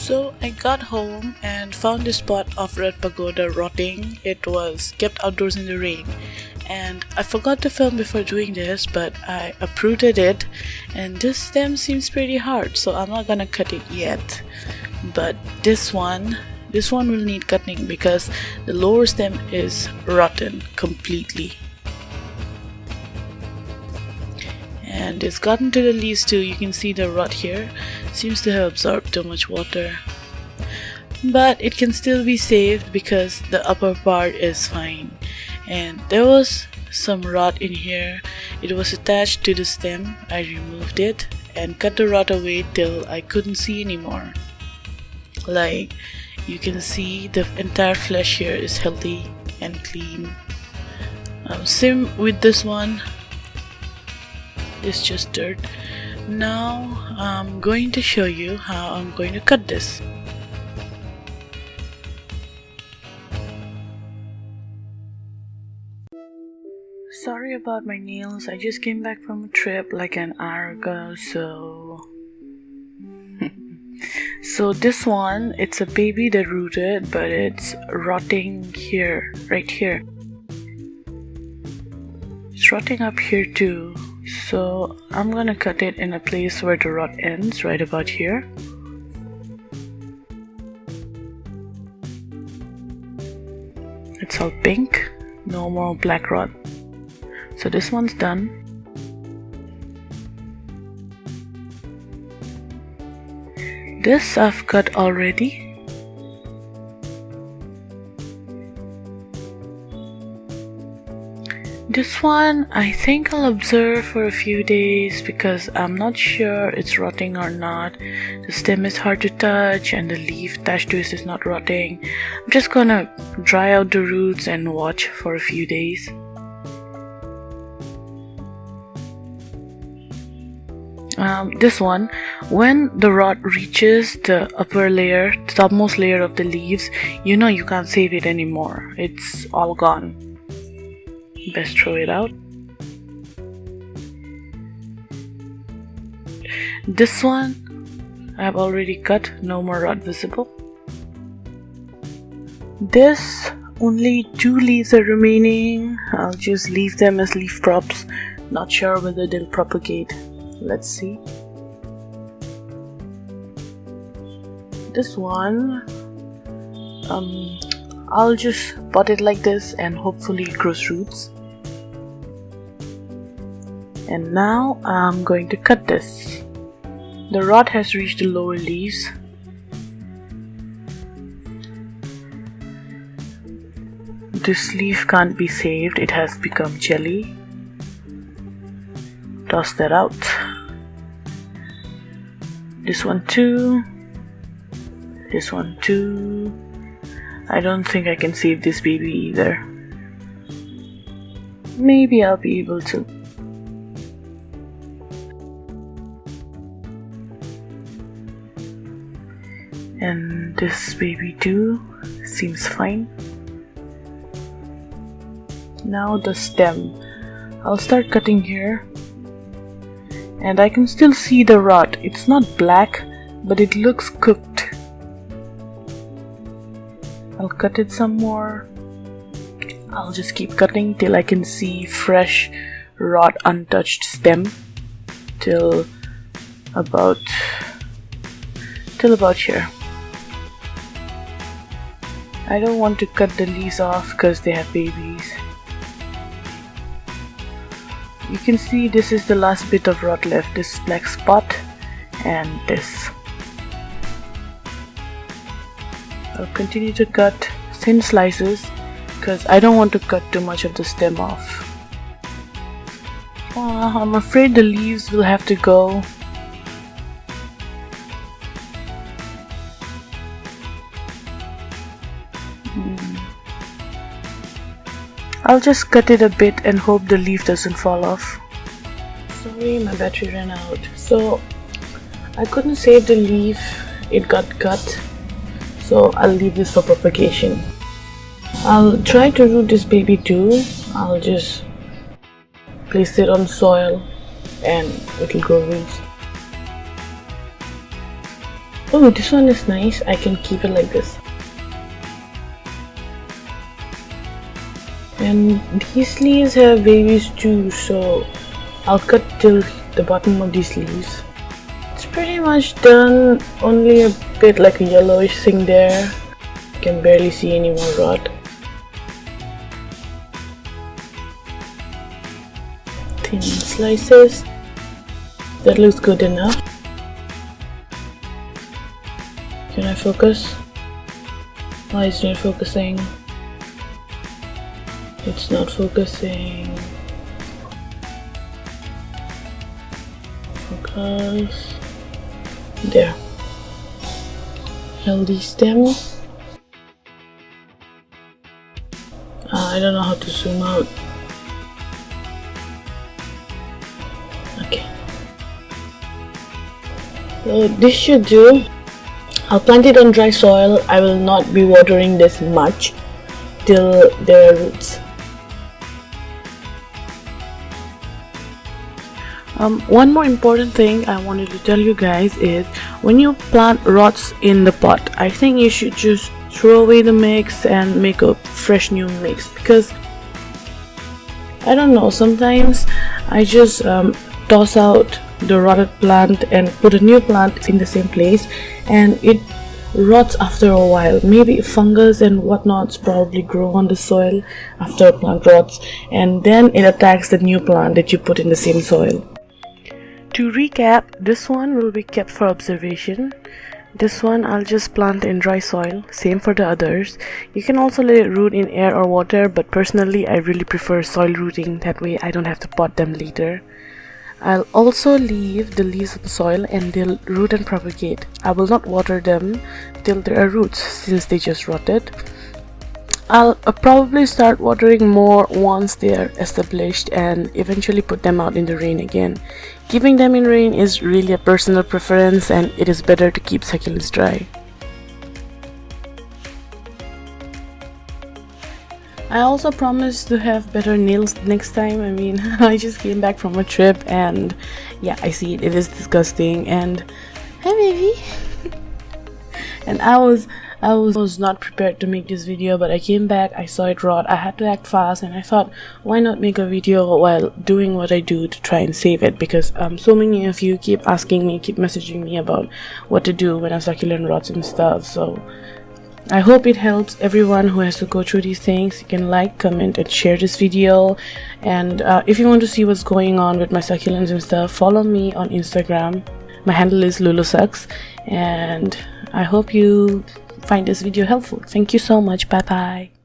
So I got home and found this pot of red pagoda rotting. It was kept outdoors in the rain. And I forgot to film before doing this, but I uprooted it, and this stem seems pretty hard, so I'm not gonna cut it yet. But this one will need cutting because the lower stem is rotten completely. And it's gotten to the leaves too. You can see the rot here. Seems to have absorbed too much water. But it can still be saved because the upper part is fine. And there was some rot in here. It was attached to the stem. I removed it and cut the rot away till I couldn't see anymore. Like you can see, the entire flesh here is healthy and clean. Same with this one. It's just dirt. Now I'm going to show you how I'm going to cut this. Sorry about my nails. I just came back from a trip like an hour ago, so so this one, it's a baby that rooted, but it's rotting here, right here. It's rotting up here too. So I'm gonna cut it in a place where the rot ends, right about here. It's all pink, no more black rot. So this one's done. This I've cut already. This one I think I'll observe for a few days because I'm not sure it's rotting or not. The stem is hard to touch and the leaf attached to it is not rotting. I'm just gonna dry out the roots and watch for a few days. This one, when the rot reaches the upper layer, the topmost layer of the leaves, you know you can't save it anymore. It's all gone. Best throw it out. This one I've already cut, no more rot visible. This, only 2 leaves are remaining. I'll just leave them as leaf props. Not sure whether they'll propagate. Let's see. This one, I'll just pot it like this and hopefully it grows roots. And now I'm going to cut this. The rot has reached the lower leaves. This leaf can't be saved, it has become jelly. Toss that out. This one too. This one too. I don't think I can save this baby either. Maybe I'll be able to. And this baby too seems fine. Now the stem. I'll start cutting here. And I can still see the rot. It's not black, but it looks cooked. I'll cut it some more. I'll just keep cutting till I can see fresh, rot, untouched stem till about here. I don't want to cut the leaves off because they have babies. You can see this is the last bit of rot left, this black spot and this. I'll continue to cut thin slices because I don't want to cut too much of the stem off. I'm afraid the leaves will have to go. I'll just cut it a bit and hope the leaf doesn't fall off. Sorry, my battery ran out. So I couldn't save the leaf, it got cut. So I'll leave this for propagation. I'll try to root this baby too. I'll just place it on soil and it'll grow roots. Oh, this one is nice. I can keep it like this. And these leaves have babies too, so I'll cut till the bottom of these leaves. It's pretty much done, only a bit like a yellowish thing there. You can barely see any more rot. Thin slices. That looks good enough. Can I focus? Why isn't it focusing? It's not focusing. Focus. There. Healthy stem. I don't know how to zoom out. Okay. So this should do. I'll plant it on dry soil. I will not be watering this much till there are roots. One more important thing I wanted to tell you guys is when you plant rots in the pot, I think you should just throw away the mix and make a fresh new mix, because I don't know, sometimes I just toss out the rotted plant and put a new plant in the same place and it rots after a while. Maybe fungus and whatnots probably grow on the soil after a plant rots, and then it attacks the new plant that you put in the same soil. To recap, this one will be kept for observation. This one I'll just plant in dry soil, same for the others. You can also let it root in air or water, but personally I really prefer soil rooting, that way I don't have to pot them later. I'll also leave the leaves on the soil and they'll root and propagate. I will not water them till there are roots since they just rotted. I'll probably start watering more once they are established and eventually put them out in the rain again. Keeping them in rain is really a personal preference, and it is better to keep succulents dry. I also promise to have better nails next time. I mean, I just came back from a trip and yeah, I see it is disgusting. And hi baby. And I was not prepared to make this video, but I came back, I saw it rot, I had to act fast, and I thought, why not make a video while doing what I do to try and save it, because so many of you keep asking me, keep messaging me about what to do when a succulent rots and stuff. So I hope it helps everyone who has to go through these things. You can like, comment and share this video, and if you want to see what's going on with my succulents and stuff, follow me on Instagram. My handle is LuluSucks, and I hope you find this video helpful. Thank you so much. Bye bye.